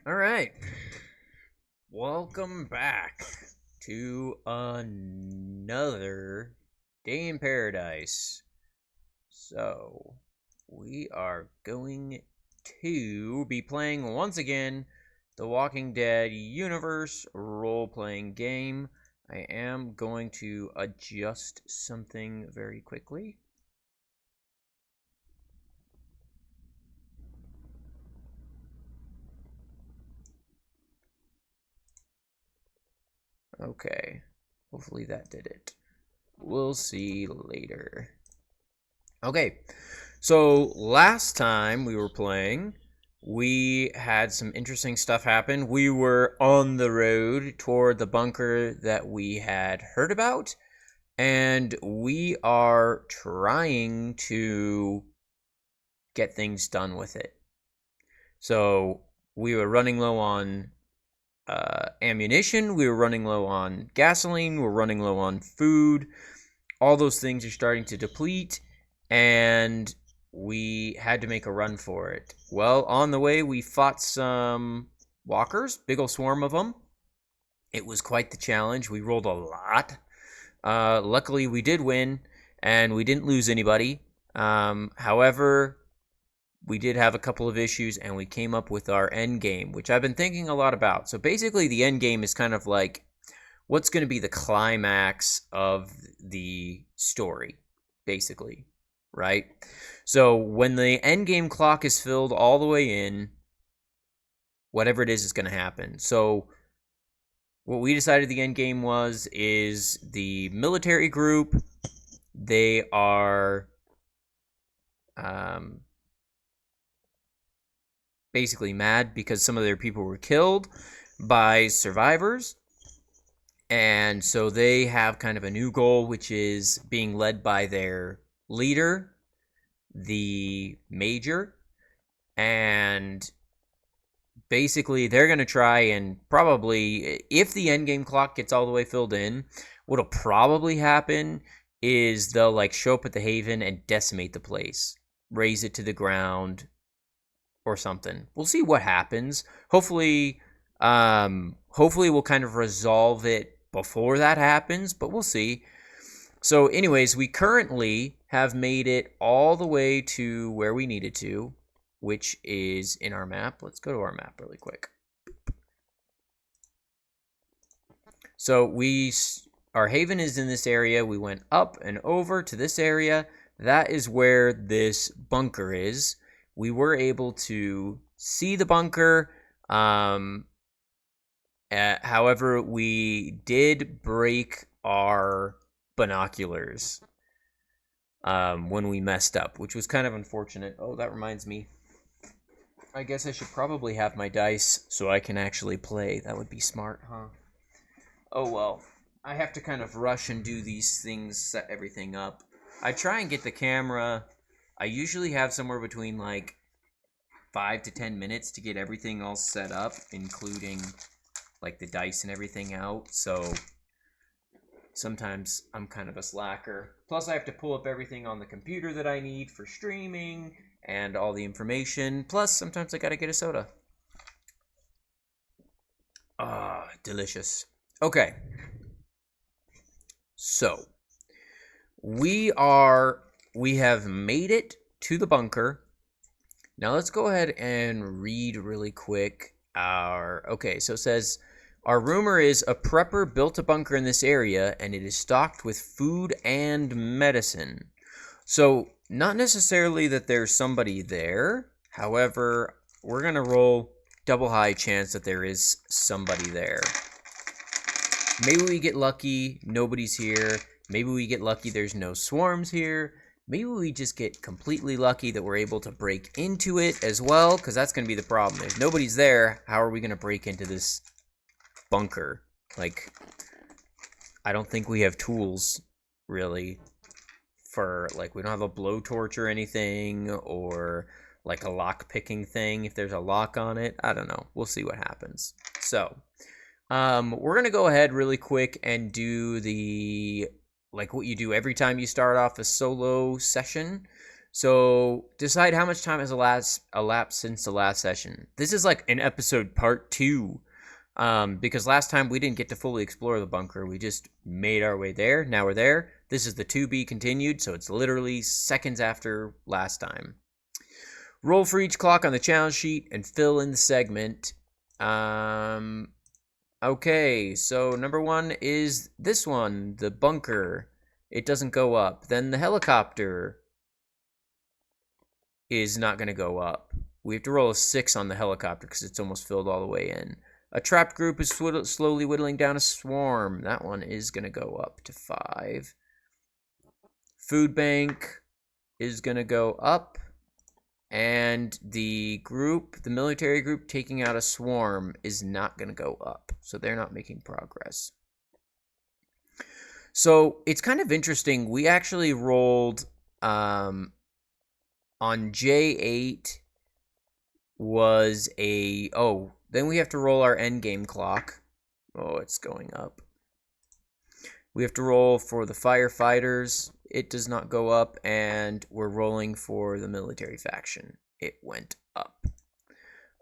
All right. Welcome back to another day in paradise. So, we are going to be playing once again the Walking Dead universe role playing game. I am going to adjust something very quickly. Okay. Hopefully that did it. We'll see later. Okay, so last time we were playing, we had some interesting stuff happen. We were on the road toward the bunker that we had heard about, and we are trying to get things done with it. So we were running low on ammunition, we were running low on gasoline, we're running low on food. All those things are starting to deplete, and we had to make a run for it. Well, on the way, we fought some walkers, big old swarm of them. It was quite the challenge. We rolled a lot. Luckily, we did win, and we didn't lose anybody. However, we did have a couple of issues, and we came up with our end game, which I've been thinking a lot about. So basically, the end game is kind of like what's going to be the climax of the story, basically, right? So when the end game clock is filled all the way in, whatever it is going to happen. So what we decided the end game was is the military group. They are um, basically mad because some of their people were killed by survivors. And so they have kind of a new goal, which is being led by their leader, the major. And basically, they're going to try and probably, if the end game clock gets all the way filled in, what'll probably happen is they'll like show up at the Haven and decimate the place, raze it to the ground, or something. We'll see what happens. Hopefully we'll kind of resolve it before that happens, but we'll see. So, anyways, we currently have made it all the way to where we needed to, which is in our map. Let's go to our map really quick. So our haven is in this area. We went up and over to this area. That is where this bunker is. We were able to see the bunker. However, we did break our binoculars when we messed up, which was kind of unfortunate. Oh, that reminds me. I guess I should probably have my dice so I can actually play. That would be smart, huh? Oh well. I have to kind of rush and do these things, set everything up. I try and get the camera. I usually have somewhere between like 5 to 10 minutes to get everything all set up, including like the dice and everything out. So sometimes I'm kind of a slacker. Plus, I have to pull up everything on the computer that I need for streaming and all the information. Plus, sometimes I gotta get a soda. Ah, delicious. Okay. So, we have made it to the bunker. Now let's go ahead and read really quick okay, so it says our rumor is a prepper built a bunker in this area and it is stocked with food and medicine. So, not necessarily that there's somebody there. However, we're going to roll double high chance that there is somebody there. Maybe we get lucky, nobody's here. Maybe we get lucky, there's no swarms here. Maybe we just get completely lucky that we're able to break into it as well, because that's going to be the problem. If nobody's there, how are we going to break into this bunker? Like, I don't think we have tools, really, for, like, we don't have a blowtorch or anything, or, like, a lock-picking thing if there's a lock on it. I don't know. We'll see what happens. So, we're going to go ahead really quick and do the, like what you do every time you start off a solo session. So decide how much time has elapsed since the last session. This is like an episode part 2. Because last time we didn't get to fully explore the bunker. We just made our way there. Now we're there. This is the to be continued, so it's literally seconds after last time. Roll for each clock on the challenge sheet and fill in the segment. Okay, so number 1 is this one, the bunker. It doesn't go up. Then the helicopter is not going to go up. We have to roll a 6 on the helicopter because it's almost filled all the way in. A trapped group is slowly whittling down a swarm. That one is going to go up to 5. Food bank is going to go up. And the military group taking out a swarm is not going to go up. So they're not making progress. So it's kind of interesting. We actually rolled on J8 was a... Oh, then we have to roll our endgame clock. Oh, it's going up. We have to roll for the firefighters. It does not go up. And we're rolling for the military faction. It went up.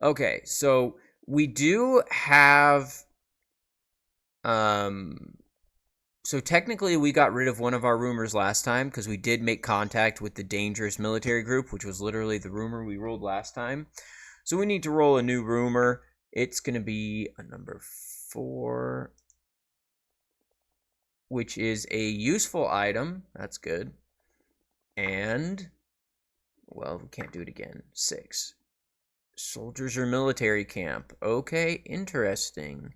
Okay, so we do have... So technically we got rid of one of our rumors last time because we did make contact with the dangerous military group, which was literally the rumor we rolled last time. So we need to roll a new rumor. It's going to be a number 4, which is a useful item. That's good. And, well, we can't do it again. 6. Soldiers or military camp. Okay, interesting.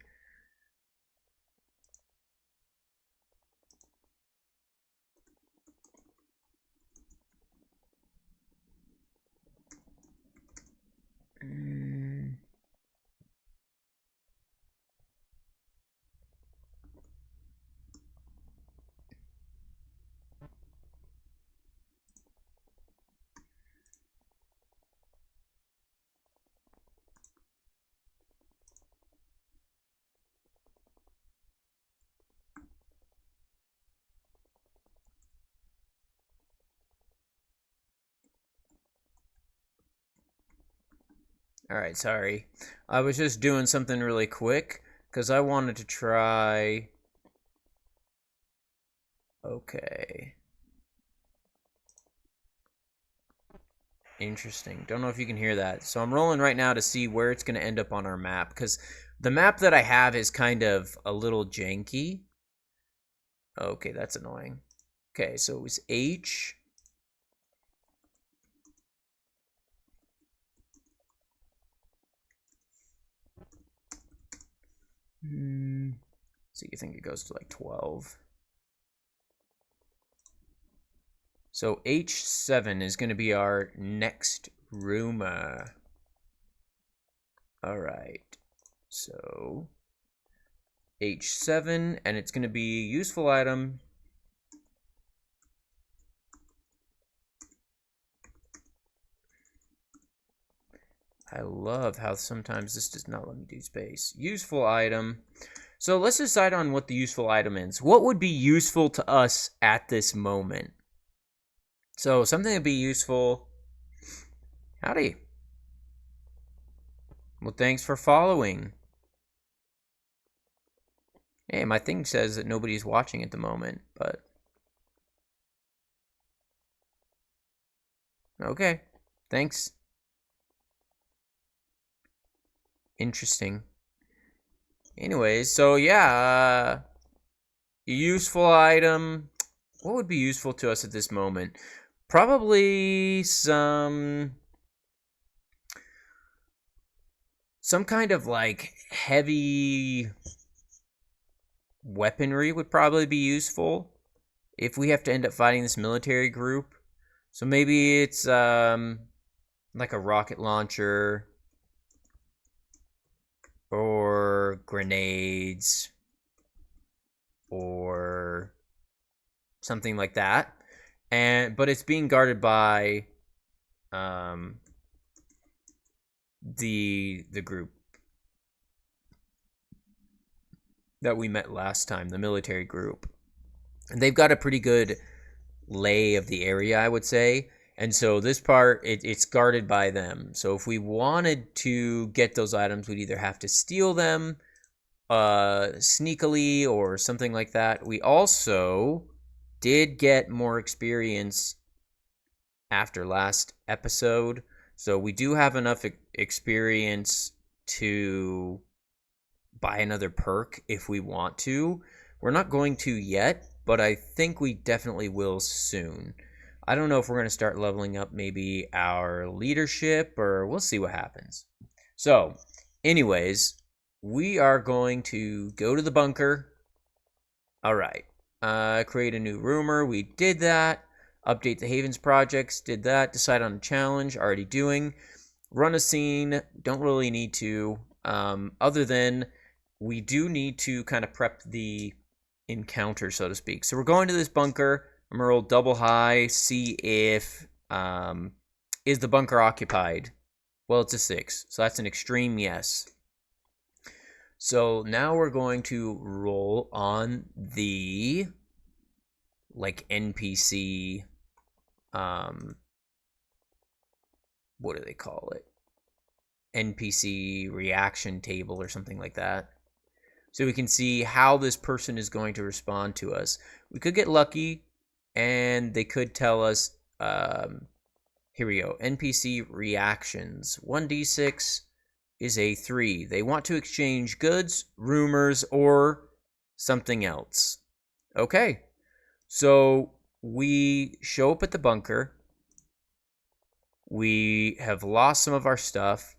Alright, sorry. I was just doing something really quick because I wanted to try... Okay. Interesting. Don't know if you can hear that. So I'm rolling right now to see where it's going to end up on our map because the map that I have is kind of a little janky. Okay, that's annoying. Okay, so it was H... So you think it goes to like 12. So H7 is going to be our next rumor. All right. So H7, and it's going to be a useful item. I love how sometimes this does not let me do space. Useful item. So let's decide on what the useful item is. What would be useful to us at this moment? So something that'd be useful. Howdy. Well, thanks for following. Hey, my thing says that nobody's watching at the moment, but... Okay, thanks. Interesting. Anyways, so yeah, useful item. What would be useful to us at this moment? Probably some kind of like heavy weaponry would probably be useful if we have to end up fighting this military group. So maybe it's like a rocket launcher or grenades or something like that. But it's being guarded by the group that we met last time, the military group. And they've got a pretty good lay of the area, I would say. And so this part, it's guarded by them. So if we wanted to get those items, we'd either have to steal them sneakily or something like that. We also did get more experience after last episode. So we do have enough experience to buy another perk if we want to. We're not going to yet, but I think we definitely will soon. I don't know if we're going to start leveling up maybe our leadership, or we'll see what happens. So, anyways, we are going to go to the bunker. All right. Create a new rumor. We did that. Update the Havens projects. Did that. Decide on a challenge. Already doing. Run a scene. Don't really need to. Other than we do need to kind of prep the encounter, so to speak. So we're going to this bunker. I'm gonna roll double high, see if is the bunker occupied. Well, it's a 6, so that's an extreme yes. So now we're going to roll on the like NPC what do they call it? NPC reaction table or something like that. So we can see how this person is going to respond to us. We could get lucky and they could tell us, here we go, NPC reactions. 1d6 is a 3. They want to exchange goods, rumors, or something else. Okay, so we show up at the bunker. We have lost some of our stuff.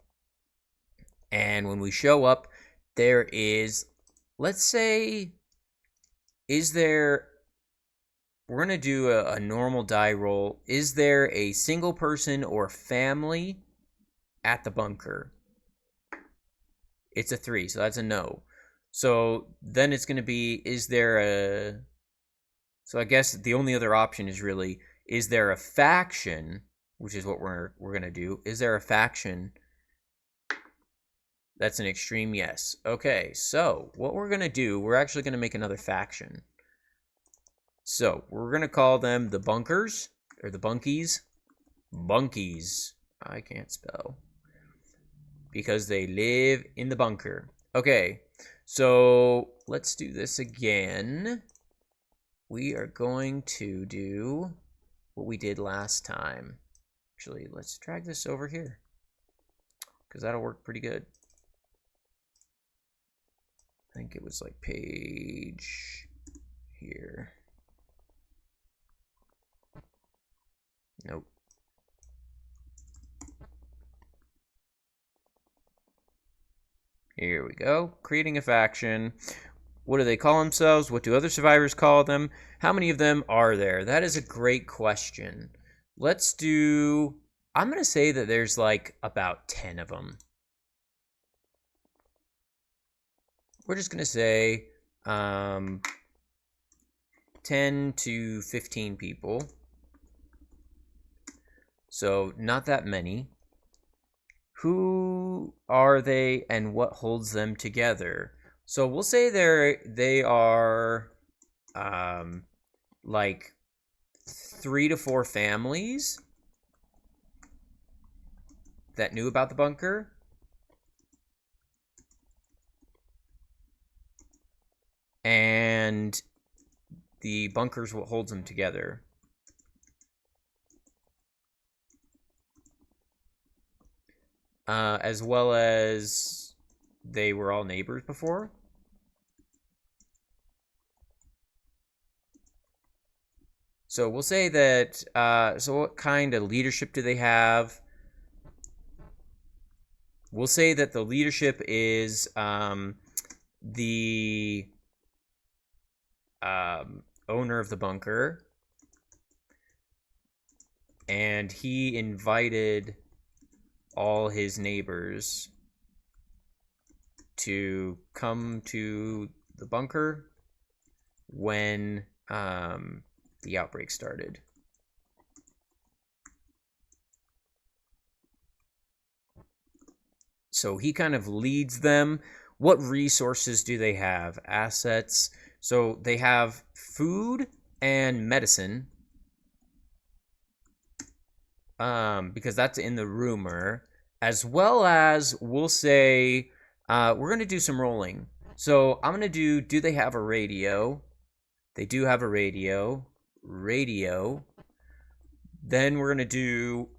And when we show up, there is, let's say, we're going to do a normal die roll. Is there a single person or family at the bunker? It's a 3, so that's a no. So then it's going to be, so I guess the only other option is really, is there a faction, which is what we're going to do. Is there a faction? That's an extreme yes. Okay, so what we're going to do, we're actually going to make another faction. So we're going to call them the Bunkers, or the Bunkies. Bunkies. I can't spell. Because they live in the bunker. Okay, so let's do this again. We are going to do what we did last time. Actually, let's drag this over here, because that'll work pretty good. I think it was like page here. Nope. Here we go. Creating a faction. What do they call themselves? What do other survivors call them? How many of them are there? That is a great question. Let's do... I'm going to say that there's like about 10 of them. We're just going to say 10 to 15 people. So not that many. Who are they and what holds them together? So we'll say they are like 3 to 4 families that knew about the bunker. And the bunker's what holds them together. As well as they were all neighbors before. So we'll say that, so what kind of leadership do they have? We'll say that the leadership is the owner of the bunker. And he invited all his neighbors to come to the bunker when the outbreak started. So he kind of leads them. What resources do they have? Assets. So they have food and medicine. because that's in the rumor, as well as we'll say we're gonna do some rolling. So I'm gonna do they have a radio? They do have a radio. Radio. Then we're gonna do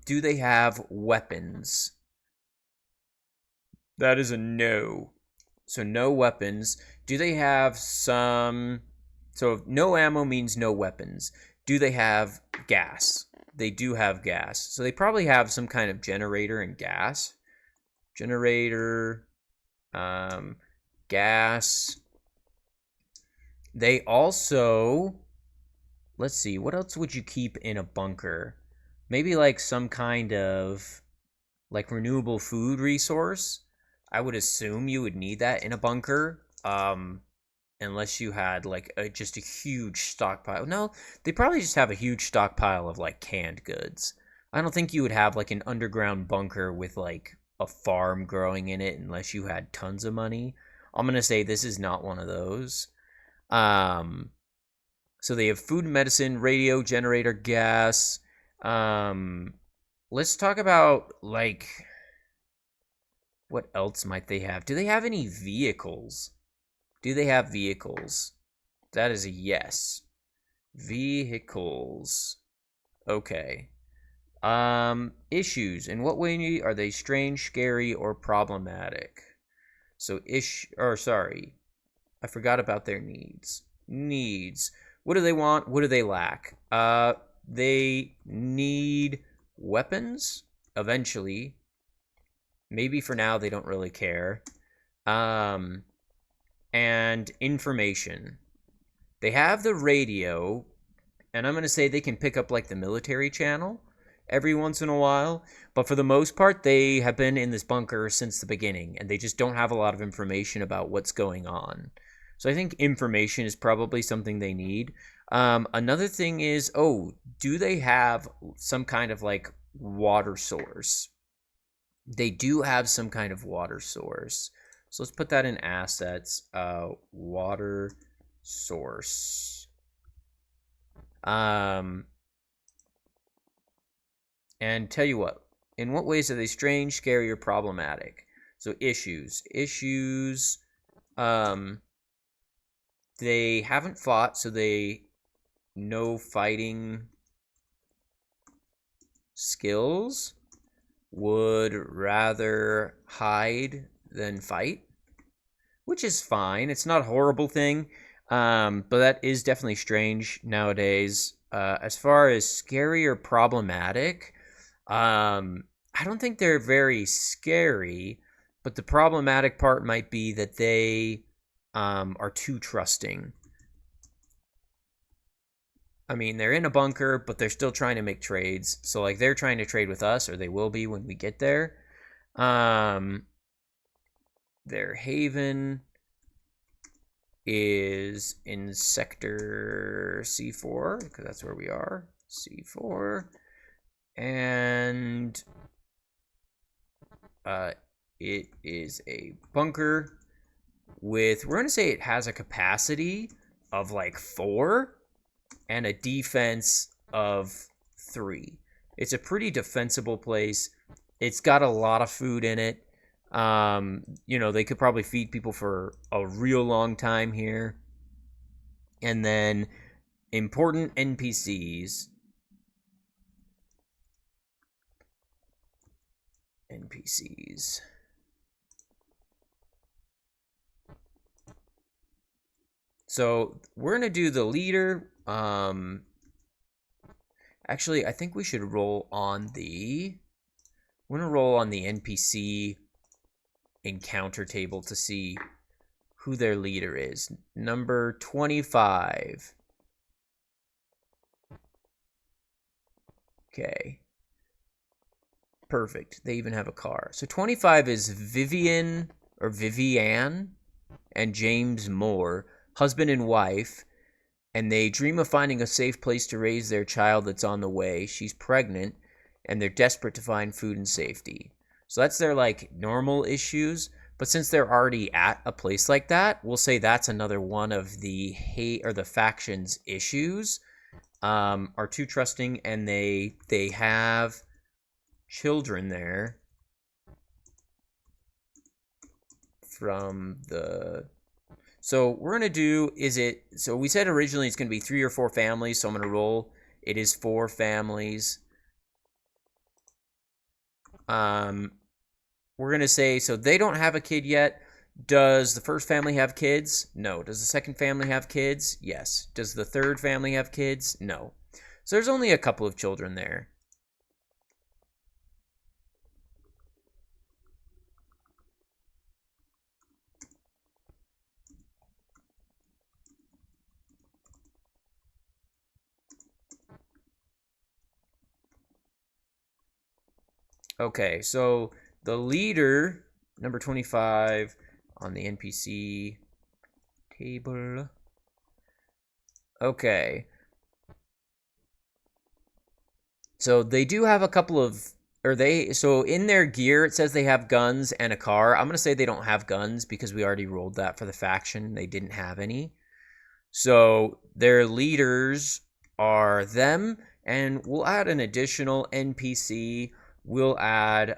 they have weapons? That is a no. So no weapons. Do they have some? So no ammo means no weapons. Do they have gas? They do have gas. So they probably have some kind of generator and gas. Generator, gas. They also, let's see, what else would you keep in a bunker? Maybe like some kind of like renewable food resource. I would assume you would need that in a bunker. Unless you had like just a huge stockpile. No, they probably just have a huge stockpile of like canned goods. I don't think you would have like an underground bunker with like a farm growing in it unless you had tons of money. I'm gonna say this is not one of those. Um, so they have food and medicine, radio, generator, gas. Let's talk about like what else might they have? Do they have any vehicles? Do they have vehicles? That is a yes. Vehicles. Okay. Issues. In what way are they strange, scary, or problematic? So sorry. I forgot about their needs. Needs. What do they want? What do they lack? They need weapons eventually. Maybe for now they don't really care. And information. They have the radio, and I'm going to say they can pick up like the military channel every once in a while, but for the most part, they have been in this bunker since the beginning, and they just don't have a lot of information about what's going on. So I think information is probably something they need. Another thing is, do they have some kind of like water source? They do have some kind of water source. So let's put that in assets. Water source. And tell you what, in what ways are they strange, scary, or problematic? So issues. Issues. They haven't fought, so they no fighting skills. Would rather hide than fight, which is fine. It's not a horrible thing, but that is definitely strange nowadays. As far as scary or problematic, I don't think they're very scary, but the problematic part might be that they are too trusting. I mean, they're in a bunker, but they're still trying to make trades. So, like, they're trying to trade with us, or they will be when we get there. Their haven is in sector C4, because that's where we are. C4. And it is a bunker with, we're going to say it has a capacity of like 4 and a defense of 3. It's a pretty defensible place. It's got a lot of food in it. They could probably feed people for a real long time here. And then important NPCs. So we're going to do the leader. Actually, I think we should roll on the... We're going to roll on the NPC encounter table to see who their leader is. Number 25. Okay. Perfect. They even have a car. So 25 is Vivian and James Moore, husband and wife, and they dream of finding a safe place to raise their child that's on the way. She's pregnant, and they're desperate to find food and safety. So that's their like normal issues. But since they're already at a place like that, we'll say that's another one of the hate or the faction's issues. are too trusting, and they have children there from the. So we're gonna do so we said originally it's gonna be 3 or 4 families, so I'm gonna roll. It is 4 families. We're gonna say, so they don't have a kid yet. Does the first family have kids? No. Does the second family have kids? Yes. Does the third family have kids? No. So there's only a couple of children there. Okay, so the leader, number 25 on the NPC table. Okay. So they do have a couple of, so in their gear it says they have guns and a car. I'm going to say they don't have guns because we already rolled that for the faction. They didn't have any. So their leaders are them, and we'll add an additional NPC. We'll add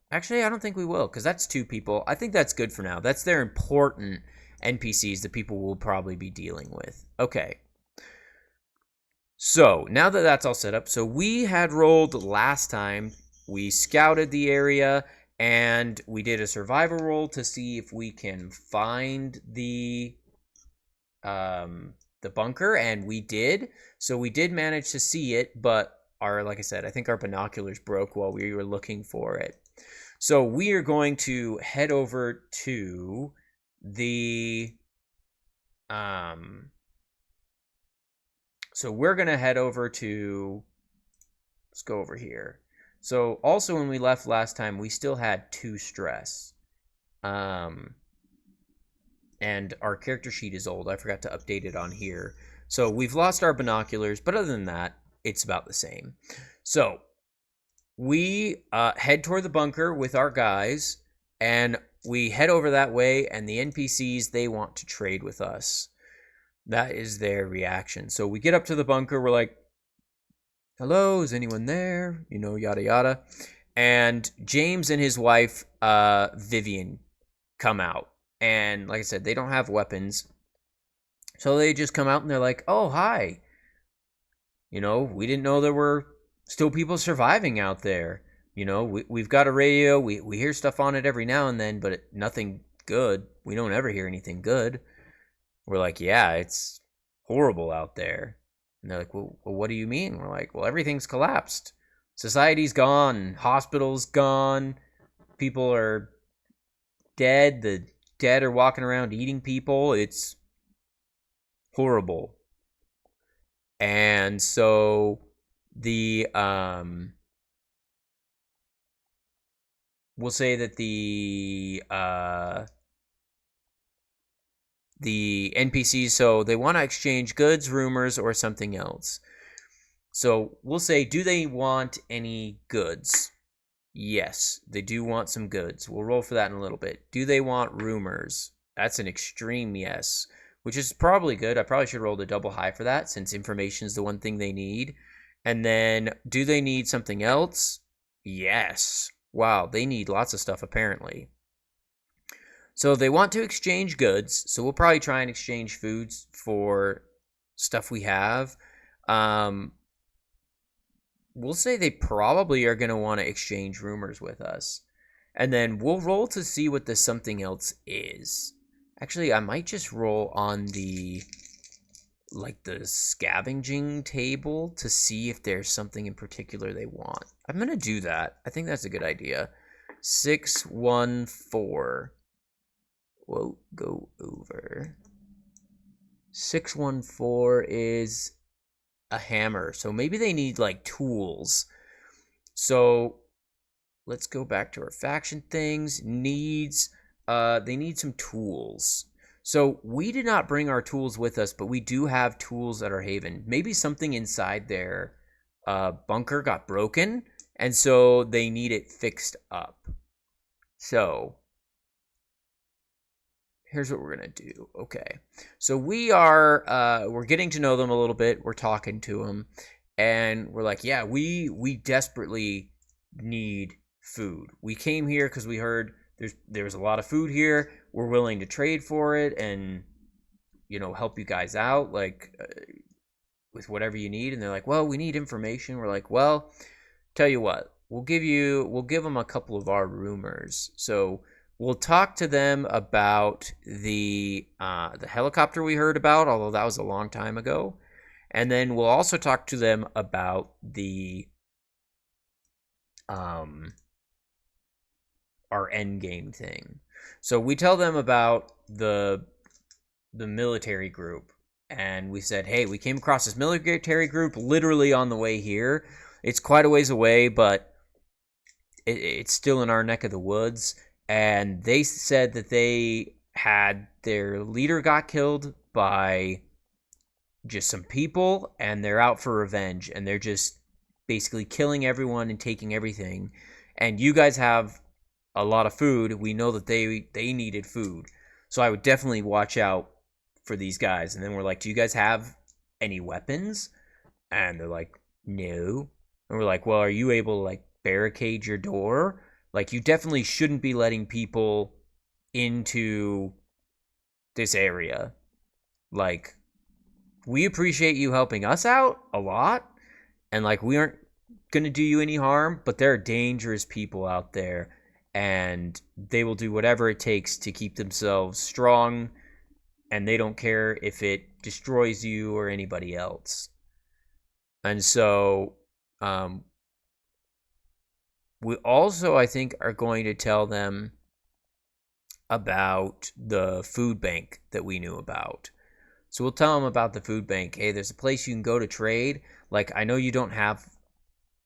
actually, I don't think we will, because that's 2 people. I think that's good for now. That's their important NPCs that people will probably be dealing with. Okay. So, now that that's all set up, so we had rolled last time. We scouted the area, and we did a survival roll to see if we can find the bunker, and we did. So we did manage to see it, but like I said, I think our binoculars broke while we were looking for it. So we are going to head over to the so we're going to head over to, let's go over here. So also when we left last time, we still had 2 stress. And our character sheet is old. I forgot to update it on here. So we've lost our binoculars, but other than that, it's about the same. So we head toward the bunker with our guys, and we head over that way, and the NPCs, they want to trade with us. That is their reaction. So we get up to the bunker, we're like, hello, is anyone there? You know, yada yada. And James and his wife, Vivian, come out. And like I said, they don't have weapons. So they just come out and they're like, oh, hi. You know, we didn't know there were still people surviving out there. You know, we've got a radio. We hear stuff on it every now and then, but nothing good. We don't ever hear anything good. We're like, yeah, it's horrible out there. And they're like, well, what do you mean? We're like, well, everything's collapsed. Society's gone. Hospitals gone. People are dead. The dead are walking around eating people. It's horrible. And so the we'll say that the NPCs, so they want to exchange goods, rumors, or something else. So we'll say, do they want any goods? Yes, they do want some goods. We'll roll for that in a little bit. Do they want rumors? That's an extreme yes, which is probably good. I probably should roll the double high for that, since information is the one thing they need. And then, do they need something else? Yes. Wow, they need lots of stuff, apparently. So they want to exchange goods, so we'll probably try and exchange foods for stuff we have. We'll say they probably are going to want to exchange rumors with us. And then we'll roll to see what the something else is. Actually, I might just roll on the scavenging table to see if there's something in particular they want. I'm going to do that. I think that's a good idea. 614. We'll go over. 614 is a hammer. So maybe they need like tools. So let's go back to our faction things. Needs. They need some tools. So we did not bring our tools with us, but we do have tools at our haven. Maybe something inside their bunker got broken, and so they need it fixed up. So here's what we're gonna do. Okay, so we're getting to know them a little bit. We're talking to them, and we're like, yeah, we desperately need food. We came here because we heard there's a lot of food here. We're willing to trade for it, and help you guys out, like with whatever you need. And they're like, well, we need information. We're like, well, tell you what, we'll give them a couple of our rumors. So we'll talk to them about the helicopter we heard about, although that was a long time ago. And then we'll also talk to them about the our end game thing. So we tell them about the military group, and we said, hey, we came across this military group literally on the way here. It's quite a ways away, but it's still in our neck of the woods. And they said that they had their leader got killed by just some people, and they're out for revenge, and they're just basically killing everyone and taking everything. And you guys have a lot of food. We know that they needed food, so I would definitely watch out for these guys. And then we're like, do you guys have any weapons? And they're like, no. And we're like, well, are you able to like barricade your door? Like, you definitely shouldn't be letting people into this area. Like, we appreciate you helping us out a lot, and like, we aren't gonna do you any harm, but there are dangerous people out there, and they will do whatever it takes to keep themselves strong, and they don't care if it destroys you or anybody else. And so we also, I think, are going to tell them about the food bank that we knew about. So we'll tell them about the food bank. Hey, there's a place you can go to trade. Like, I know you don't have,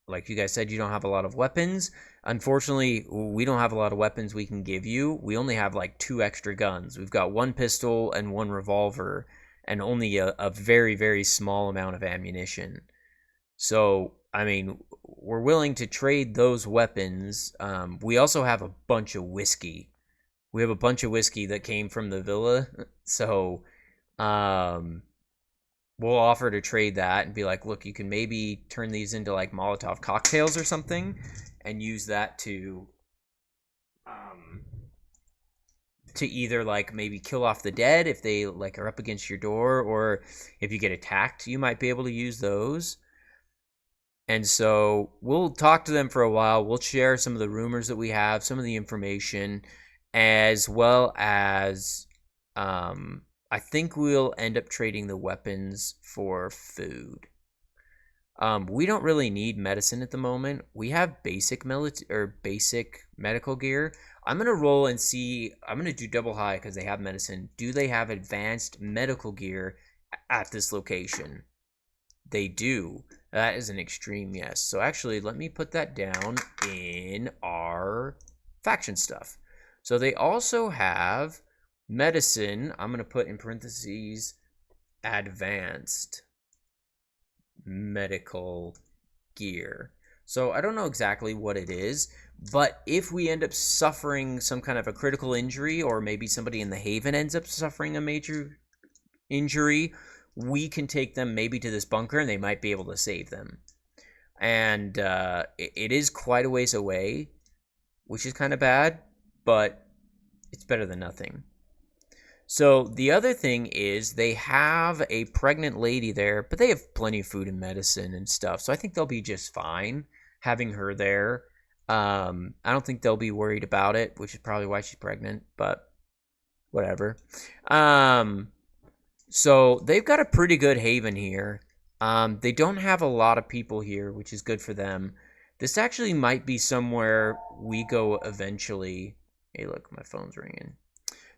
like you guys said, you don't have a lot of weapons. Unfortunately, we don't have a lot of weapons we can give you. We only have like 2 extra guns. We've got 1 pistol and 1 revolver, and only a very, very small amount of ammunition. So, I mean, we're willing to trade those weapons. We also have a bunch of whiskey. We have a bunch of whiskey that came from the villa. So, we'll offer to trade that and be like, look, you can maybe turn these into like Molotov cocktails or something, and use that to either like maybe kill off the dead if they like are up against your door, or if you get attacked, you might be able to use those. And so we'll talk to them for a while. We'll share some of the rumors that we have, some of the information, as well as I think we'll end up trading the weapons for food. We don't really need medicine at the moment. We have basic medical gear. I'm gonna roll and see. I'm gonna do double high because they have medicine. Do they have advanced medical gear at this location? They do. That is an extreme yes. So actually, let me put that down in our faction stuff. So they also have medicine. I'm going to put in parentheses advanced medical gear. So I don't know exactly what it is, but if we end up suffering some kind of a critical injury, or maybe somebody in the Haven ends up suffering a major injury, we can take them maybe to this bunker and they might be able to save them. And it is quite a ways away, which is kind of bad, but it's better than nothing. So the other thing is they have a pregnant lady there, but they have plenty of food and medicine and stuff. So I think they'll be just fine having her there. I don't think they'll be worried about it, which is probably why she's pregnant, but whatever. So they've got a pretty good haven here. They don't have a lot of people here, which is good for them. This actually might be somewhere we go eventually. Hey, look, my phone's ringing.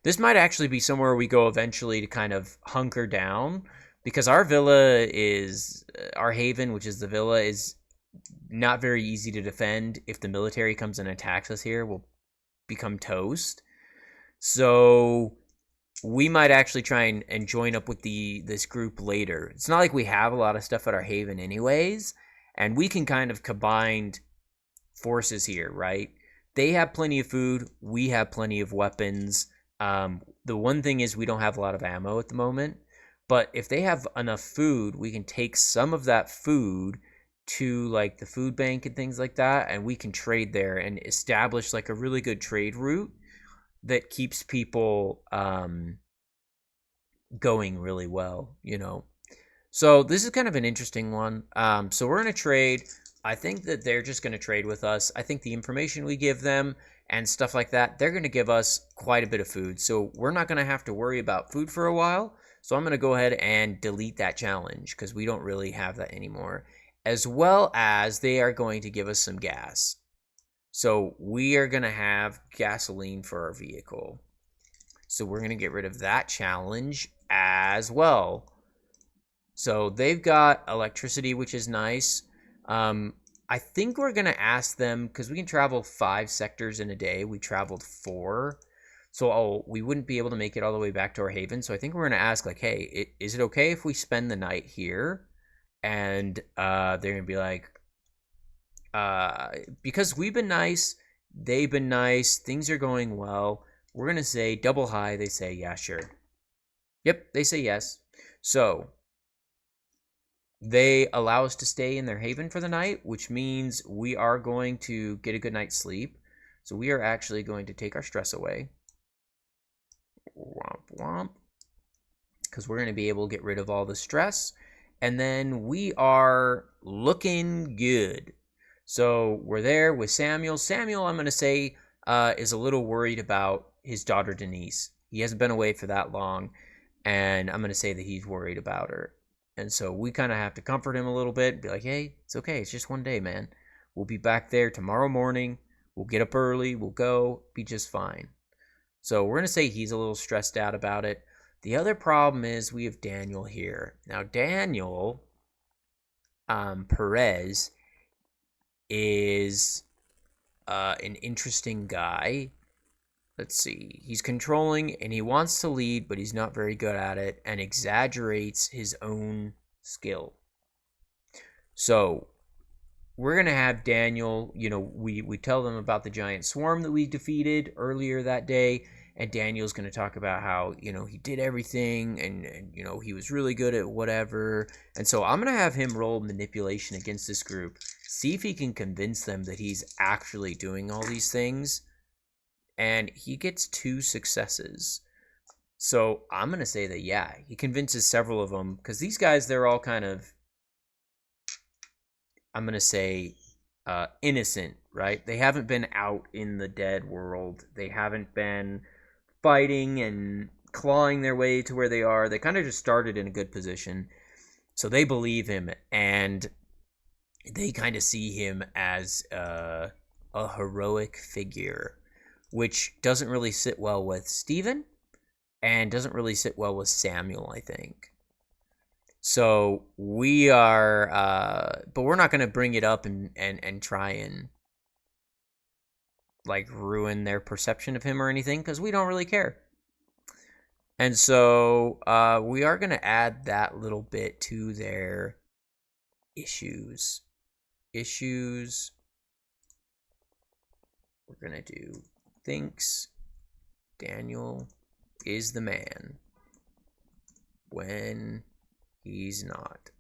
This might actually be somewhere we go eventually to kind of hunker down, because our villa is, our haven, which is the villa, is not very easy to defend. If the military comes and attacks us here, we'll become toast. So we might actually try and join up with this group later. It's not like we have a lot of stuff at our haven anyways, and we can kind of combine forces here, right? They have plenty of food. We have plenty of weapons. the one thing is we don't have a lot of ammo at the moment. But if they have enough food, we can take some of that food to like the food bank and things like that, and we can trade there and establish like a really good trade route that keeps people going really well, you know. So this is kind of an interesting one. So we're going to trade. I think that they're just going to trade with us. I think the information we give them and stuff like that, they're going to give us quite a bit of food. So we're not going to have to worry about food for a while. So I'm going to go ahead and delete that challenge because we don't really have that anymore. As well as they are going to give us some gas. So we are going to have gasoline for our vehicle. So we're going to get rid of that challenge as well. So they've got electricity, which is nice. I think we're going to ask them, because we can travel 5 sectors in a day. We traveled 4. So we wouldn't be able to make it all the way back to our haven. So I think we're going to ask, like, hey, is it okay if we spend the night here? And they're going to be like, because we've been nice, they've been nice, things are going well. We're going to say double high. They say, yeah, sure. Yep, they say yes. So they allow us to stay in their haven for the night, which means we are going to get a good night's sleep. So we are actually going to take our stress away. Womp womp. Because we're going to be able to get rid of all the stress. And then we are looking good. So we're there with Samuel. Samuel, I'm going to say, is a little worried about his daughter Denise. He hasn't been away for that long. And I'm going to say that he's worried about her. And so we kind of have to comfort him a little bit. Be like, hey, it's okay. It's just one day, man. We'll be back there tomorrow morning. We'll get up early. We'll go. Be just fine. So we're going to say he's a little stressed out about it. The other problem is we have Daniel here. Now, Daniel Perez is an interesting guy. Let's see. He's controlling and he wants to lead, but he's not very good at it and exaggerates his own skill. So we're going to have Daniel, you know, we tell them about the giant swarm that we defeated earlier that day. And Daniel's going to talk about how, you know, he did everything and, you know, he was really good at whatever. And so I'm going to have him roll manipulation against this group. See if he can convince them that he's actually doing all these things. And he gets 2 successes. So I'm going to say that, yeah, he convinces several of them. Because these guys, they're all kind of, I'm going to say, innocent, right? They haven't been out in the dead world. They haven't been fighting and clawing their way to where they are. They kind of just started in a good position. So they believe him. And they kind of see him as a heroic figure, which doesn't really sit well with Steven and doesn't really sit well with Samuel, I think. So we are, but we're not going to bring it up and try and like ruin their perception of him or anything because we don't really care. And so we are going to add that little bit to their issues. We're going to do thinks Daniel is the man when he's not.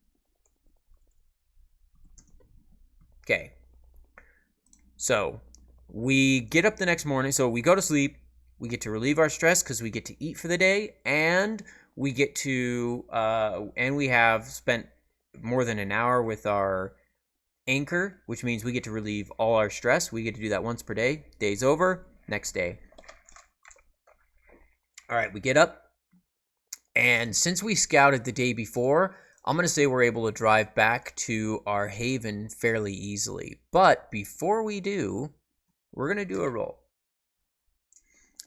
Okay. So we get up the next morning. So we go to sleep. We get to relieve our stress because we get to eat for the day. And we get to, and we have spent more than an hour with our anchor, which means we get to relieve all our stress. We get to do that once per day. Day's over. Next day. All right, we get up. And since we scouted the day before, I'm going to say we're able to drive back to our haven fairly easily. But before we do, we're going to do a roll.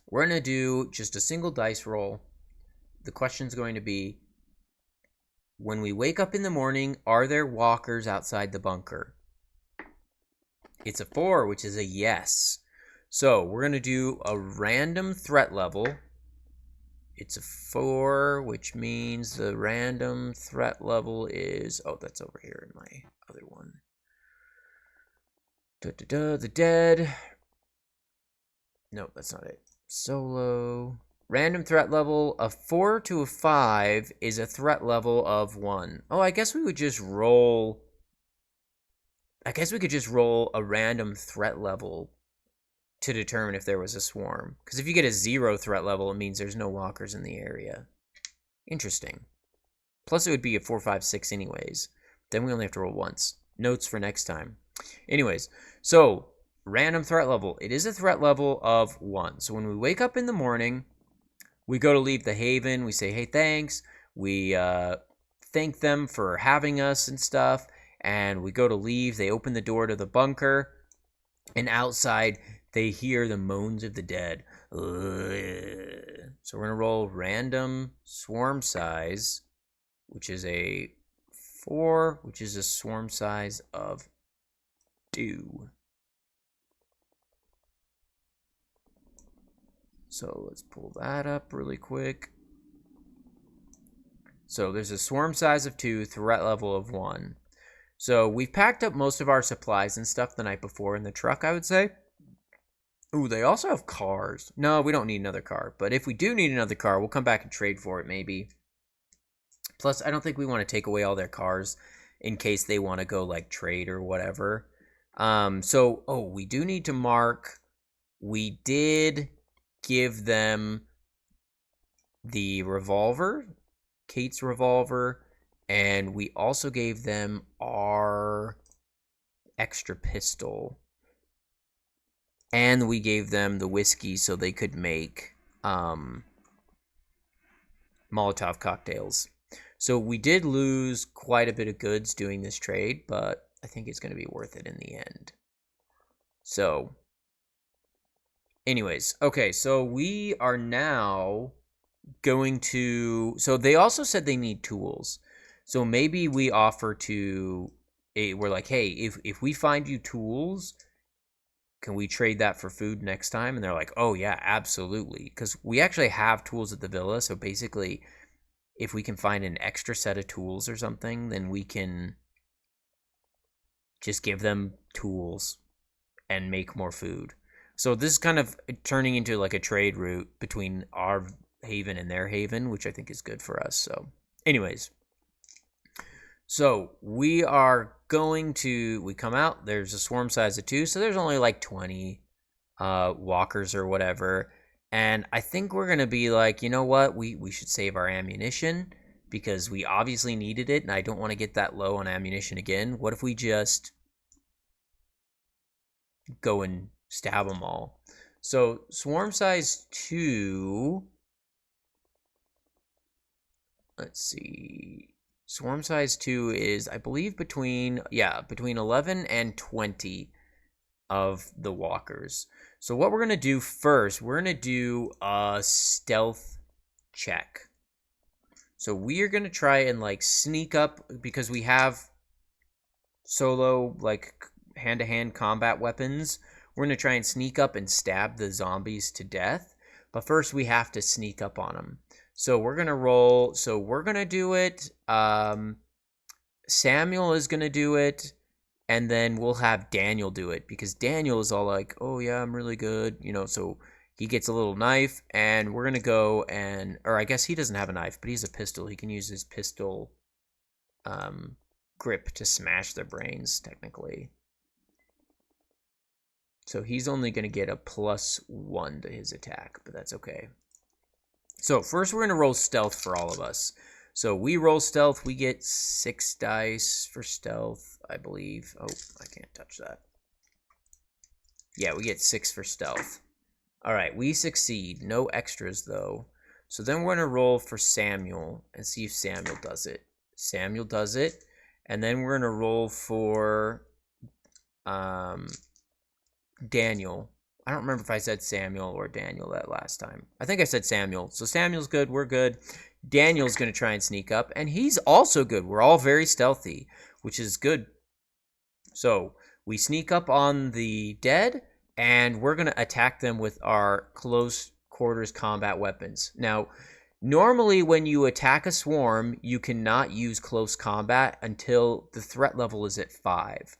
We're going to do just a single dice roll. The question's going to be, when we wake up in the morning, are there walkers outside the bunker? It's a 4, which is a yes. So we're going to do a random threat level. It's a 4, which means the random threat level is... Oh, that's over here in my other one. The dead. No, that's not it. Solo. Random threat level of 4 to a 5 is a threat level of 1. Oh, I guess we would just roll. I guess we could just roll a random threat level to determine if there was a swarm. Because if you get a 0 threat level, it means there's no walkers in the area. Interesting. Plus, it would be a 4, 5, 6 anyways. Then we only have to roll once. Notes for next time. Anyways, so random threat level. It is a threat level of 1. So when we wake up in the morning, we go to leave the haven. We say, hey, thanks. We thank them for having us and stuff. And we go to leave. They open the door to the bunker. And outside, they hear the moans of the dead. So we're going to roll random swarm size, which is a 4, which is a swarm size of 2. So let's pull that up really quick. So there's a swarm size of 2, threat level of 1. So we've packed up most of our supplies and stuff the night before in the truck, I would say. Ooh, they also have cars. No, we don't need another car. But if we do need another car, we'll come back and trade for it maybe. Plus, I don't think we want to take away all their cars in case they want to go like trade or whatever. We do need to mark. We did give them the revolver, Kate's revolver, and we also gave them our extra pistol. And we gave them the whiskey so they could make Molotov cocktails. So we did lose quite a bit of goods doing this trade, but I think it's going to be worth it in the end. So, anyways, okay, so we are now going to... So they also said they need tools. So maybe we offer to... We're like, hey, if we find you tools, can we trade that for food next time? And they're like, oh, yeah, absolutely. Because we actually have tools at the villa, so basically... If we can find an extra set of tools or something, then we can just give them tools and make more food. So this is kind of turning into like a trade route between our haven and their haven, which I think is good for us. So anyways, so we are going to, we come out, there's a swarm size of 2, so there's only like 20 walkers or whatever. And I think we're going to be like, you know what, we should save our ammunition because we obviously needed it, and I don't want to get that low on ammunition again. What if we just go and stab them all? So swarm size 2, let's see, swarm size 2 is, I believe, between 11 and 20 of the walkers. So what we're going to do first, we're going to do a stealth check. So we are going to try and like sneak up because we have solo like hand-to-hand combat weapons. We're going to try and sneak up and stab the zombies to death. But first we have to sneak up on them. So we're going to roll. So we're going to do it. Samuel is going to do it. And then we'll have Daniel do it because Daniel is all like, oh, yeah, I'm really good. You know, so he gets a little knife and we're going to go and, or I guess he doesn't have a knife, but he's a pistol. He can use his pistol grip to smash their brains, technically. So he's only going to get a +1 to his attack, but that's okay. So first we're going to roll stealth for all of us. So we roll stealth. We get 6 dice for stealth, I believe. Oh, I can't touch that. Yeah, we get 6 for stealth. All right, we succeed. No extras, though. So then we're going to roll for Samuel and see if Samuel does it. Samuel does it. And then we're going to roll for Daniel. I don't remember if I said Samuel or Daniel that last time. I think I said Samuel. So Samuel's good. We're good. Daniel's going to try and sneak up, and he's also good. We're all very stealthy, which is good. So we sneak up on the dead, and we're going to attack them with our close quarters combat weapons. Now, normally when you attack a swarm, you cannot use close combat until the threat level is at 5.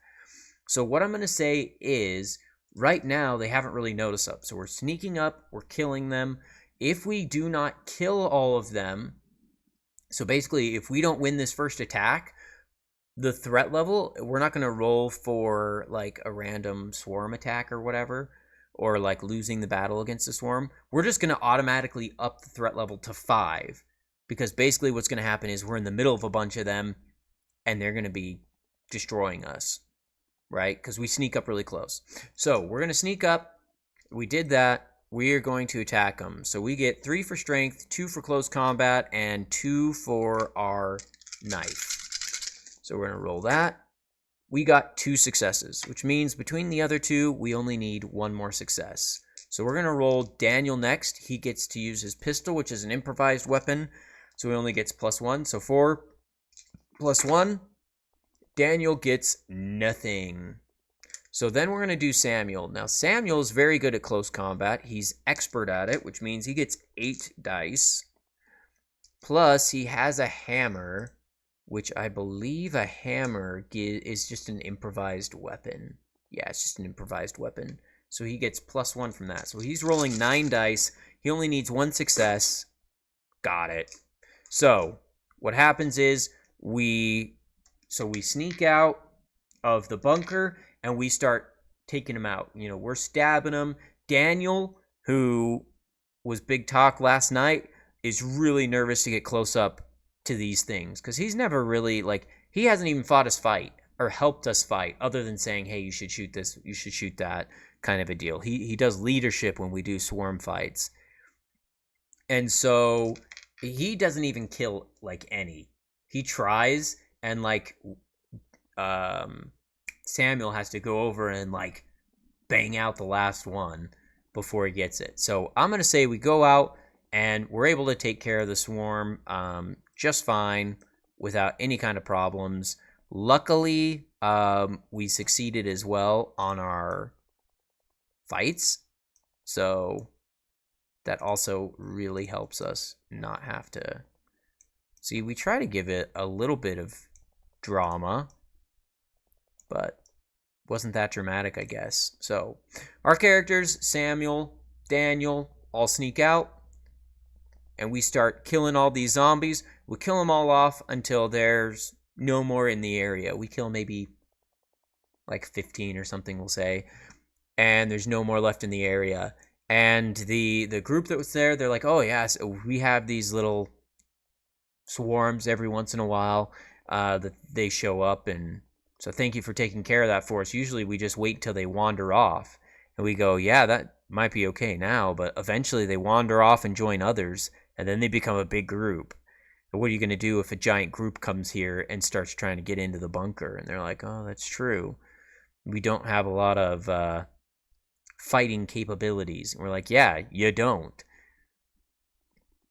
So what I'm going to say is, right now, they haven't really noticed us. So we're sneaking up, we're killing them. If we do not kill all of them, so basically, if we don't win this first attack, the threat level, we're not going to roll for like a random swarm attack or whatever, or like losing the battle against a swarm. We're just going to automatically up the threat level to 5, because basically what's going to happen is we're in the middle of a bunch of them and they're going to be destroying us, right? Because we sneak up really close. So we're going to sneak up. We did that. We are going to attack them. So we get 3 for strength, 2 for close combat, and 2 for our knife. So we're going to roll that. We got 2 successes, which means between the other 2, we only need 1 more success. So we're going to roll Daniel next. He gets to use his pistol, which is an improvised weapon. So he only gets +1. So 4 + 1. Daniel gets nothing. So then we're going to do Samuel. Now, Samuel is very good at close combat. He's expert at it, which means he gets 8 dice. Plus, he has a hammer, which I believe a hammer is just an improvised weapon. Yeah, it's just an improvised weapon. So he gets +1 from that. So he's rolling 9 dice. He only needs 1 success. Got it. So what happens is we sneak out of the bunker and we start taking him out. You know, we're stabbing him. Daniel, who was big talk last night, is really nervous to get close up to these things, because he's never really, like, he hasn't even fought us fight or helped us fight other than saying, hey, you should shoot this, you should shoot that, kind of a deal. He does leadership when we do swarm fights, and so he doesn't even kill like any. He tries, and like Samuel has to go over and like bang out the last one before he gets it. So I'm gonna say we go out and we're able to take care of the swarm just fine without any kind of problems. Luckily, we succeeded as well on our fights, so that also really helps us not have to... See, we try to give it a little bit of drama, but wasn't that dramatic, I guess. So our characters, Samuel, Daniel, all sneak out, and we start killing all these zombies. We kill them all off until there's no more in the area. We kill maybe like 15 or something, we'll say, and there's no more left in the area. And the group that was there, they're like, oh yeah, so we have these little swarms every once in a while that they show up, and so thank you for taking care of that for us. Usually we just wait till they wander off, and we go, yeah, that might be okay now, but eventually they wander off and join others, and then they become a big group. And what are you going to do if a giant group comes here and starts trying to get into the bunker? And they're like, oh, that's true. We don't have a lot of fighting capabilities. And we're like, yeah, you don't.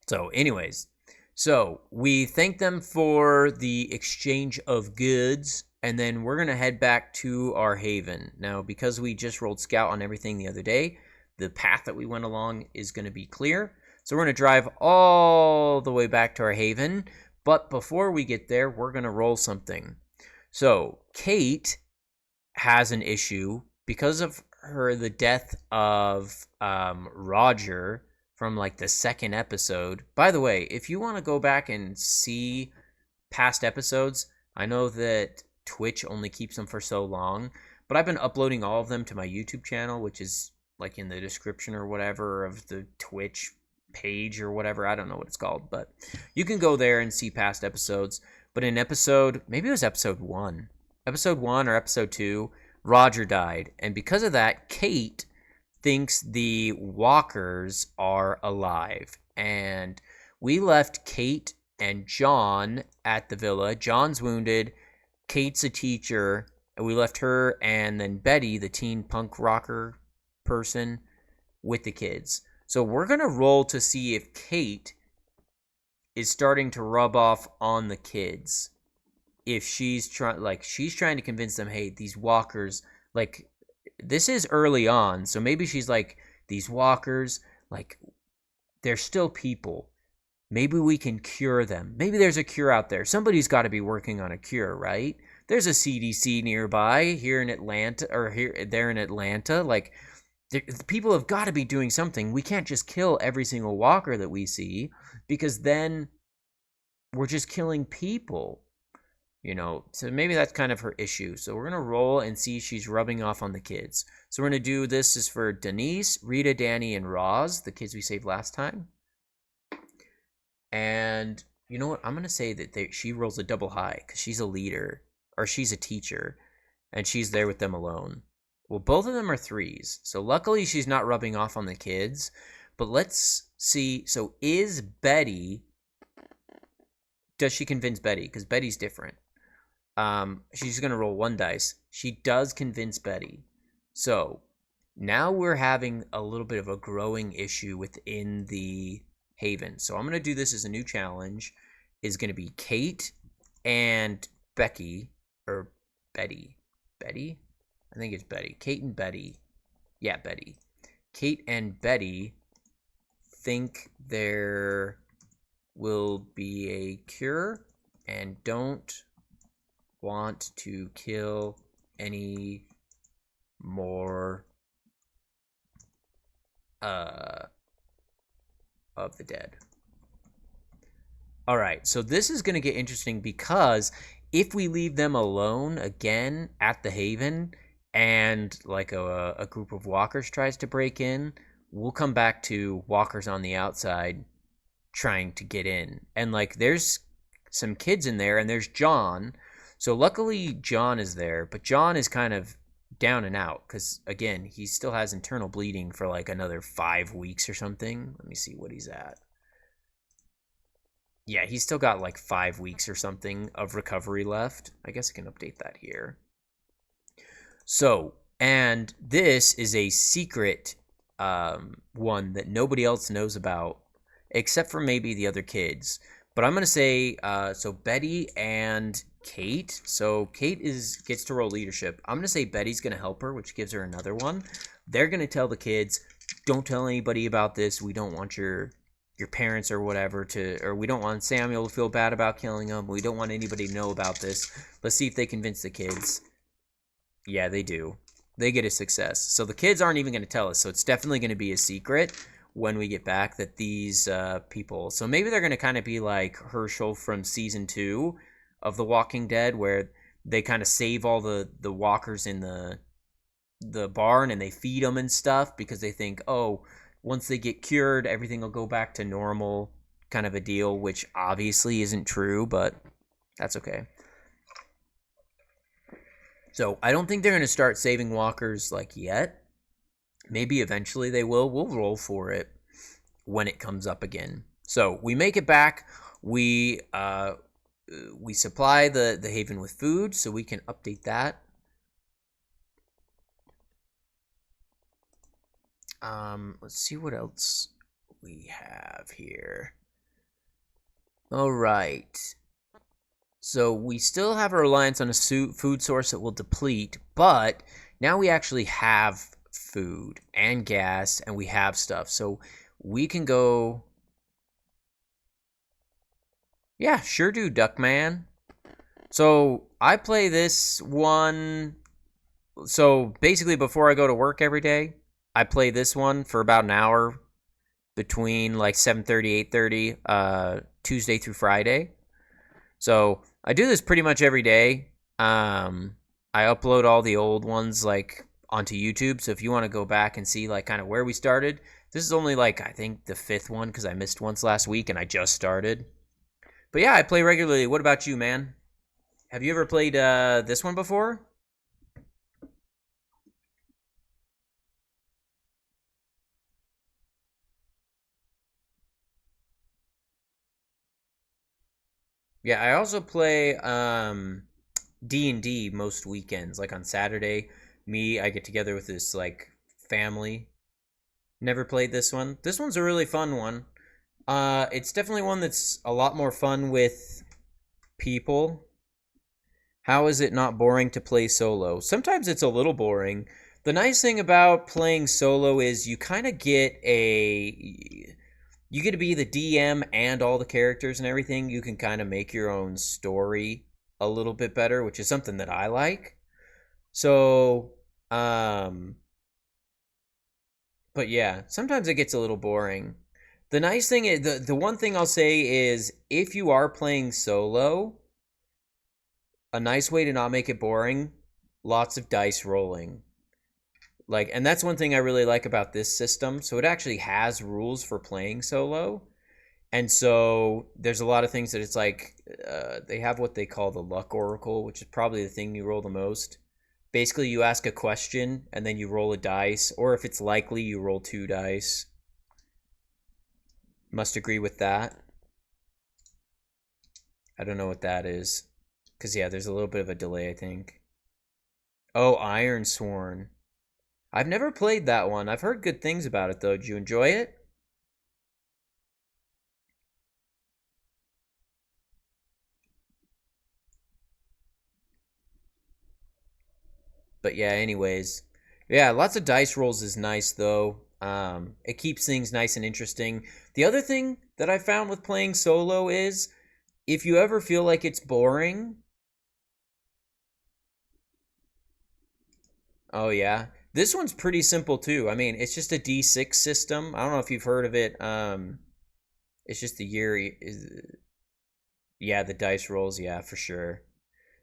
So anyways, so we thank them for the exchange of goods, and then we're going to head back to our haven. Now, because we just rolled scout on everything the other day, the path that we went along is going to be clear. So we're going to drive all the way back to our haven. But before we get there, we're going to roll something. So Kate has an issue because of the death of Roger from like the second episode. By the way, if you want to go back and see past episodes, I know that Twitch only keeps them for so long, but I've been uploading all of them to my YouTube channel, which is like in the description or whatever of the Twitch page or whatever. I don't know what it's called, but you can go there and see past episodes. But in episode, maybe it was episode 1 or episode 2, Roger died, and because of that, Kate thinks the walkers are alive, and we left Kate and John at the villa. John's wounded, Kate's a teacher, and we left her and then Betty, the teen punk rocker person, with the kids. So we're gonna roll to see if Kate is starting to rub off on the kids. If she's trying to convince them, hey, these walkers, like, this is early on, so maybe she's like, these walkers, like, they're still people. Maybe we can cure them. Maybe there's a cure out there. Somebody's got to be working on a cure, right? There's a CDC nearby here in Atlanta, or there in Atlanta. Like, The people have got to be doing something. We can't just kill every single walker that we see, because then we're just killing people. So maybe that's kind of her issue. So we're gonna roll and see if she's rubbing off on the kids. So we're gonna do this is for Denise, Rita, Danny, and Roz, the kids we saved last time. And you know what? I'm gonna say that she rolls a double high because she's a leader, or she's a teacher, and she's there with them alone. Well, both of them are threes, so luckily she's not rubbing off on the kids. But let's see. So is Betty? Does she convince Betty? Because Betty's different. She's gonna roll one dice. She does convince Betty. So now we're having a little bit of a growing issue within the Haven. So I'm gonna do this as a new challenge. Is gonna be Kate and Becky, or Betty. Betty? I think it's Betty. Kate and Betty. Yeah, Betty. Kate and Betty think there will be a cure and don't want to kill any more of the dead. All right, so this is going to get interesting because if we leave them alone again at the Haven and like a group of walkers tries to break in, we'll come back to walkers on the outside trying to get in. And like there's some kids in there and there's John. So luckily John is there, but John is kind of down and out because again, he still has internal bleeding for like another 5 weeks or something. Let me see what he's at. Yeah, he's still got like 5 weeks or something of recovery left. I guess I can update that here. So, and this is a secret one that nobody else knows about except for maybe the other kids. But I'm gonna say so Betty and Kate. So Kate gets to roll leadership. I'm gonna say Betty's gonna help her, which gives her another one. They're gonna tell the kids, don't tell anybody about this. We don't want your parents or whatever or we don't want Samuel to feel bad about killing him. We don't want anybody to know about this. Let's see if they convince the kids. Yeah, they do. They get a success. So the kids aren't even gonna tell us. So it's definitely gonna be a secret when we get back that these people, so maybe they're going to kind of be like Herschel from season 2 of The Walking Dead, where they kind of save all the walkers in the barn and they feed them and stuff because they think, oh, once they get cured, everything will go back to normal, kind of a deal, which obviously isn't true, but that's okay. So I don't think they're going to start saving walkers like yet. Maybe eventually they will. We'll roll for it when it comes up again. So we make it back. We supply the Haven with food, so we can update that. Let's see what else we have here. All right. So we still have a reliance on a food source that will deplete, but now we actually have food and gas and we have stuff, so we can go. Yeah, sure do, Duckman. So I play this one. So basically before I go to work every day, I play this one for about an hour between like 7:30 8:30 Tuesday through Friday. So I do this pretty much every day. I upload all the old ones like onto YouTube. So if you want to go back and see like kind of where we started, this is only like I think the 5th one because I missed once last week and I just started. But yeah, I play regularly. What about you, man? Have you ever played this one before? Yeah, I also play D&D most weekends. Like on Saturday, I get together with this like family. Never played this one. This one's a really fun one. It's definitely one that's a lot more fun with people. How is it not boring to play solo? Sometimes it's a little boring. The nice thing about playing solo is you kind of get you get to be the DM and all the characters and everything. You can kind of make your own story a little bit better, which is something that I like. So, But yeah, sometimes it gets a little boring. The nice thing is the one thing I'll say is if you are playing solo, a nice way to not make it boring, lots of dice rolling. Like, and that's one thing I really like about this system. So it actually has rules for playing solo. And so there's a lot of things that it's like they have what they call the luck oracle, which is probably the thing you roll the most. Basically, you ask a question and then you roll a dice, or if it's likely, you roll two dice. Must agree with that. I don't know what that is. Because, yeah, there's a little bit of a delay, I think. Oh, Ironsworn. I've never played that one. I've heard good things about it, though. Did you enjoy it? But yeah, anyways. Yeah, lots of dice rolls is nice, though. It keeps things nice and interesting. The other thing that I found with playing solo is if you ever feel like it's boring. Oh, yeah. This one's pretty simple, too. I mean, it's just a D6 system. I don't know if you've heard of it. It's just the year. Yeah, the dice rolls. Yeah, for sure.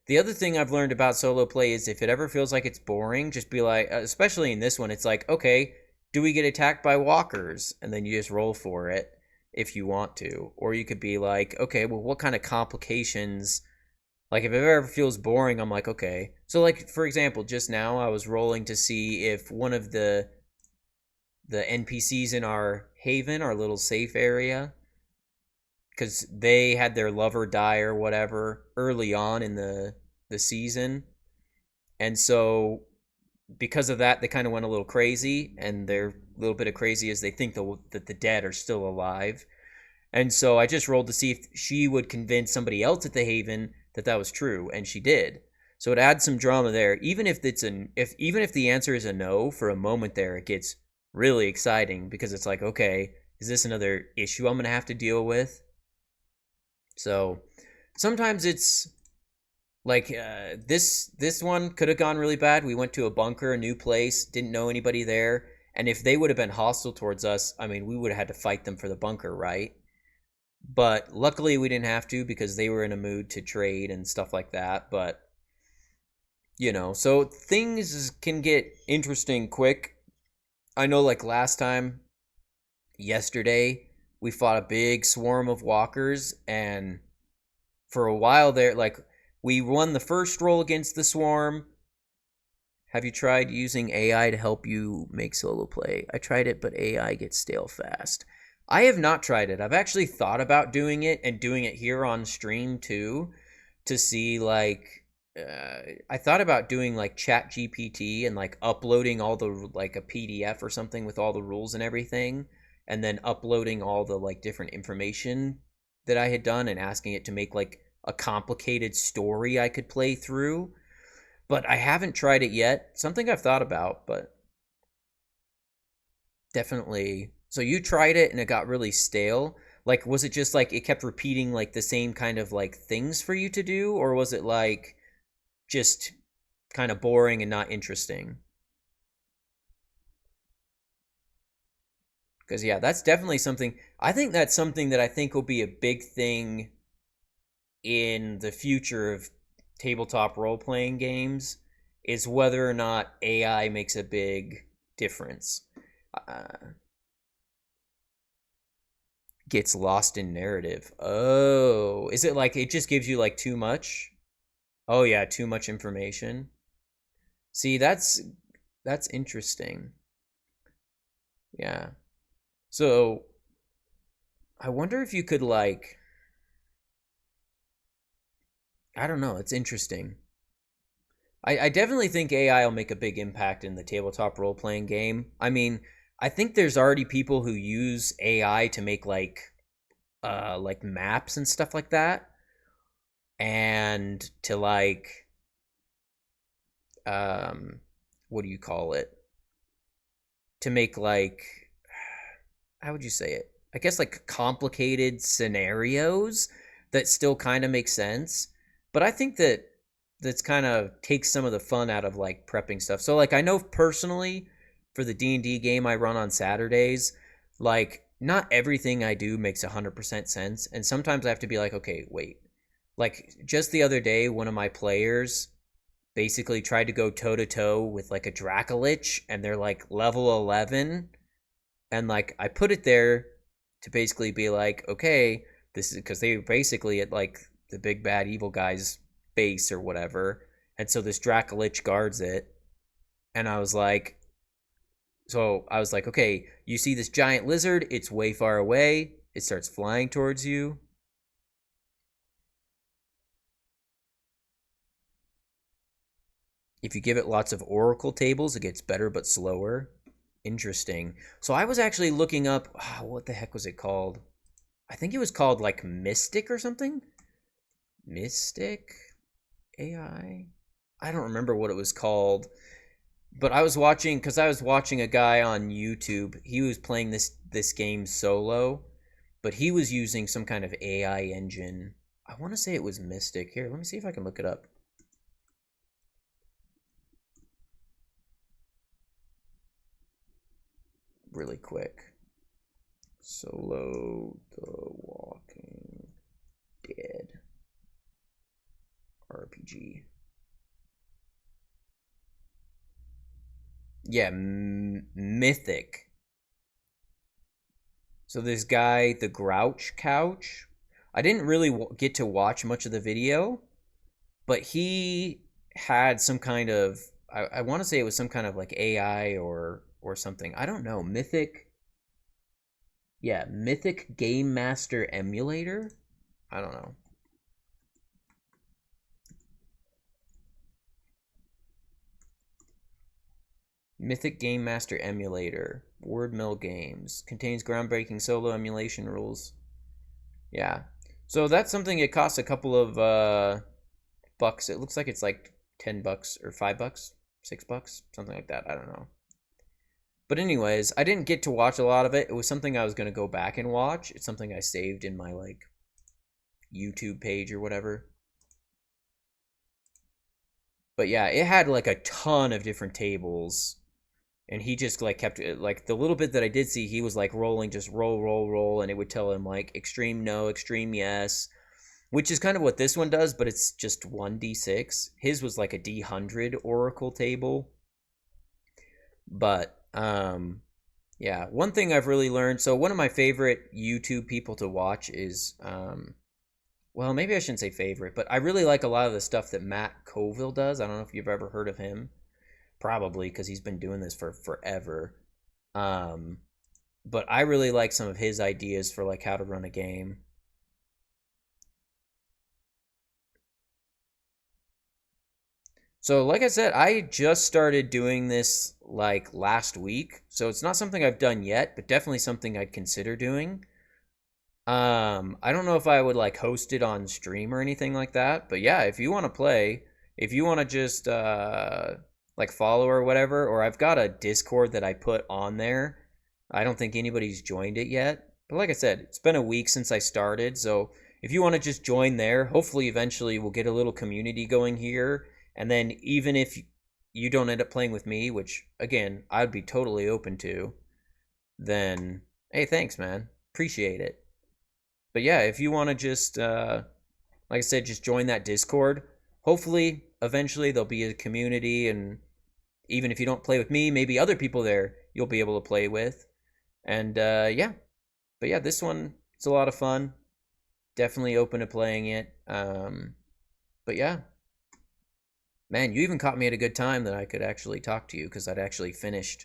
The other thing I've learned about solo play is if it ever feels like it's boring, just be like, especially in this one, it's like, okay, do we get attacked by walkers? And then you just roll for it if you want to. Or you could be like, okay, well, what kind of complications? Like, if it ever feels boring, I'm like, okay. So, like, for example, just now I was rolling to see if one of the NPCs in our haven, our little safe area, because they had their lover die or whatever early on in the season, and so because of that, they kind of went a little crazy, and they're a little bit of crazy as they think that the dead are still alive. And so I just rolled to see if she would convince somebody else at the Haven that that was true, and she did. So it adds some drama there. Even if it's an if even if the answer is a no for a moment there, it gets really exciting because it's like, okay, is this another issue I'm gonna have to deal with? So sometimes it's like this one could have gone really bad. We went to a bunker, a new place, didn't know anybody there, and if they would have been hostile towards us, I mean, we would have had to fight them for the bunker, right? But luckily we didn't have to because they were in a mood to trade and stuff like that. But so things can get interesting quick. I know, like last time, yesterday, we fought a big swarm of walkers, and for a while there, like, we won the first roll against the swarm. Have you tried using AI to help you make solo play? I tried it, but AI gets stale fast. I have not tried it. I've actually thought about doing it and doing it here on stream too to see like I thought about doing like Chat GPT and like uploading all the like a PDF or something with all the rules and everything, and then uploading all the like different information that I had done and asking it to make like a complicated story I could play through. But I haven't tried it yet. Something I've thought about, but definitely. So you tried it and it got really stale. Like, was it just like it kept repeating like the same kind of like things for you to do, or was it like just kind of boring and not interesting? Because yeah, that's definitely something. I think that's something that I think will be a big thing in the future of tabletop role playing games is whether or not AI makes a big difference. Uh, gets lost in narrative. Oh, is it like it just gives you like too much? Oh yeah, too much information. See, that's interesting. Yeah. So, I wonder if you could like I don't know, it's interesting. I definitely think AI will make a big impact in the tabletop role playing game. I mean, I think there's already people who use AI to make like maps and stuff like that, and to like um what do you call it? To make like how would you say it? I guess like complicated scenarios that still kind of make sense. But I think that's kind of takes some of the fun out of like prepping stuff. So like I know personally for the D&D game I run on Saturdays, like not everything I do makes 100% sense, and sometimes I have to be like, okay, wait. Like just the other day, one of my players basically tried to go toe to toe with like a Dracolich, and they're like level 11, and like I put it there to basically be like, okay, this is because they were basically at like the big bad evil guy's base or whatever, and so this Dracolich guards it, and I was like, okay, you see this giant lizard? It's way far away. It starts flying towards you. If you give it lots of oracle tables, it gets better but slower. Interesting. So I was actually looking up, what the heck was it called? I think it was called like Mystic or something. Mystic AI? I don't remember what it was called. But I was watching because I was watching a guy on YouTube. He was playing this game solo, but he was using some kind of AI engine. I want to say it was Mystic. Here, let me see if I can look it up really quick. Solo the Walking Dead RPG. Yeah, Mythic. So this guy, the Grouch Couch, I didn't really get to watch much of the video, but he had some kind of I want to say it was some kind of like AI or something. I don't know. Mythic. Yeah, Mythic Game Master Emulator. I don't know. Mythic Game Master Emulator. Wordmill Games. Contains groundbreaking solo emulation rules. Yeah. So that's something it costs a couple of bucks. It looks like it's like $10 or $5, $6, something like that. I don't know. But anyways, I didn't get to watch a lot of it. It was something I was gonna go back and watch. It's something I saved in my like YouTube page or whatever. But yeah, it had like a ton of different tables, and he just like kept it like the little bit that I did see, he was like rolling, just roll, roll, roll, and it would tell him like extreme no, extreme yes, which is kind of what this one does, but it's just 1d6. His was like a D100 oracle table. But yeah, one thing I've really learned, so one of my favorite YouTube people to watch is well, maybe I shouldn't say favorite, but I really like a lot of the stuff that Matt Colville does. I don't know if you've ever heard of him. Probably because he's been doing this for forever. Um but I really like some of his ideas for like how to run a game. So, like I said, I just started doing this like last week. So, it's not something I've done yet, but definitely something I'd consider doing. I don't know if I would like host it on stream or anything like that, but yeah, if you want to play, if you want to just like follow or whatever, or I've got a Discord that I put on there. I don't think anybody's joined it yet. But like I said, it's been a week since I started, so if you want to just join there, hopefully eventually we'll get a little community going here, and then even if you don't end up playing with me, which again, I'd be totally open to, then hey, thanks, man. Appreciate it. But yeah, if you want to just, like I said, just join that Discord. Hopefully, eventually there'll be a community, and even if you don't play with me, maybe other people there you'll be able to play with. And yeah, but yeah, this one it's a lot of fun. Definitely open to playing it. But yeah, man, you even caught me at a good time that I could actually talk to you because I'd actually finished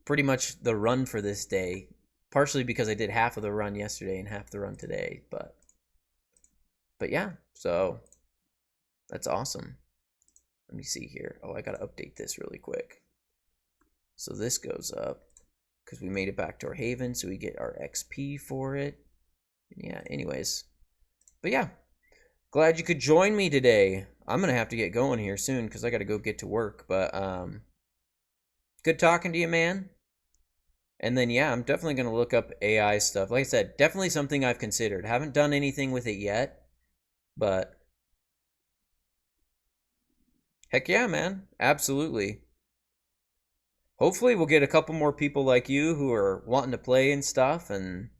pretty much the run for this day. Partially because I did half of the run yesterday and half the run today, but yeah, so that's awesome. Let me see here. Oh, I gotta update this really quick. So this goes up because we made it back to our haven, so we get our XP for it. And yeah, anyways, but yeah, glad you could join me today. I'm gonna have to get going here soon because I gotta go get to work. But good talking to you, man. And then yeah, I'm definitely gonna look up AI stuff. Like I said, definitely something I've considered. Haven't done anything with it yet, but heck yeah, man, absolutely. hopefully we'll get a couple more people like you who are wanting to play and stuff, and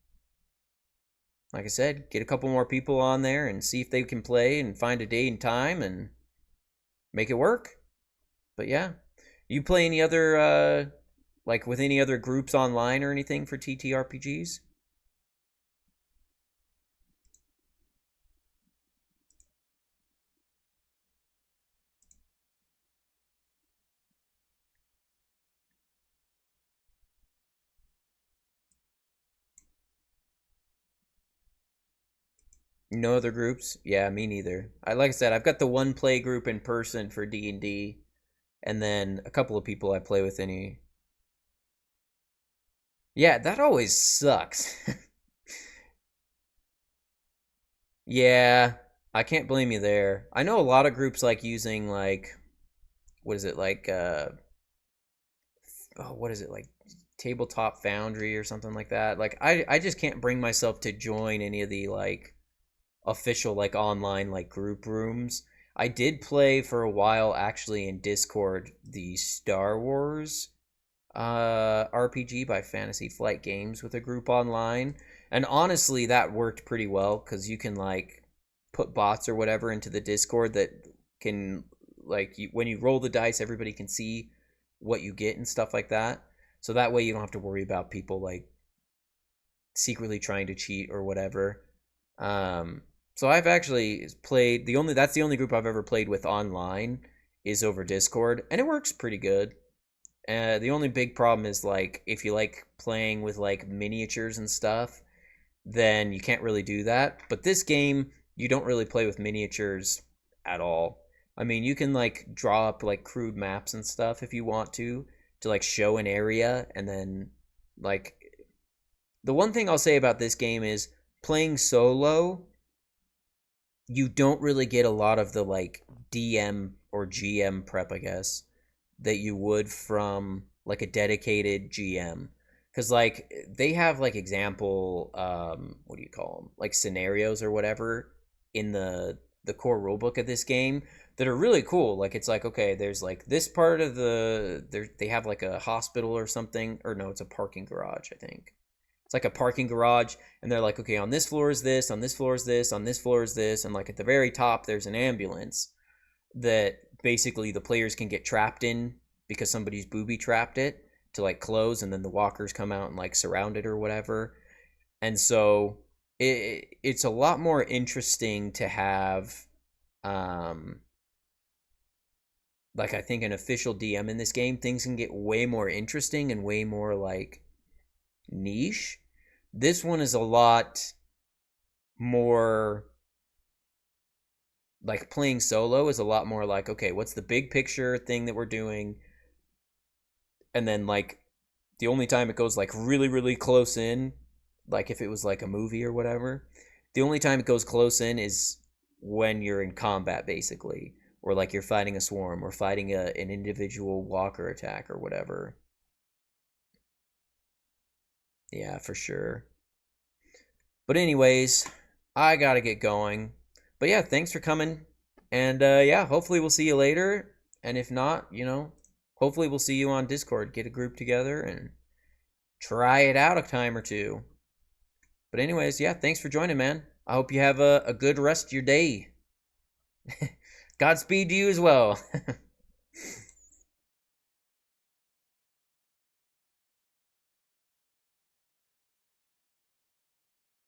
like I said, get a couple more people on there and see if they can play and find a date and time and make it work. But yeah, you play any other like with any other groups online or anything for TTRPGs? No other groups? Yeah, me neither. I like I said, I've got the one play group in person for D&D, and then a couple of people I play with any. Yeah, that always sucks. Yeah, I can't blame you there. I know a lot of groups like using like what is it like what is it like tabletop foundry or something like that. Like I just can't bring myself to join any of the like official like online like group rooms. I did play for a while actually in Discord the Star Wars RPG by Fantasy Flight Games with a group online. And honestly, that worked pretty well because you can like put bots or whatever into the Discord that can like when you roll the dice, everybody can see what you get and stuff like that. So that way you don't have to worry about people like secretly trying to cheat or whatever. Um, so I've actually played the only that's the only group I've ever played with online is over Discord, and it works pretty good. The only big problem is like if you like playing with like miniatures and stuff, then you can't really do that. But this game, you don't really play with miniatures at all. I mean, you can like draw up like crude maps and stuff if you want to like show an area and then like the one thing I'll say about this game is playing solo, you don't really get a lot of the like DM or GM prep, I guess, that you would from like a dedicated GM. Cause like they have like example, what do you call them? Like scenarios or whatever in the core rulebook of this game that are really cool. Like it's like okay, there's like this part of they have like a hospital or something, or no, it's a parking garage, I think. It's like a parking garage, and they're like, okay, on this floor is this, on this floor is this, on this floor is this, and like at the very top there's an ambulance that basically the players can get trapped in because somebody's booby trapped it to like close, and then the walkers come out and like surround it or whatever. And so it's a lot more interesting to have um like I think an official DM in this game. Things can get way more interesting and way more like niche. This one is a lot more like playing solo is a lot more like okay, what's the big picture thing that we're doing, and then like the only time it goes like really really close in, like if it was like a movie or whatever, the only time it goes close in is when you're in combat basically, or like you're fighting a swarm or fighting an individual walker attack or whatever. Yeah, for sure. But anyways, I gotta get going. But yeah, thanks for coming. And yeah, hopefully we'll see you later. And if not, hopefully we'll see you on Discord. Get a group together and try it out a time or two. But anyways, yeah, thanks for joining, man. I hope you have a good rest of your day. Godspeed to you as well.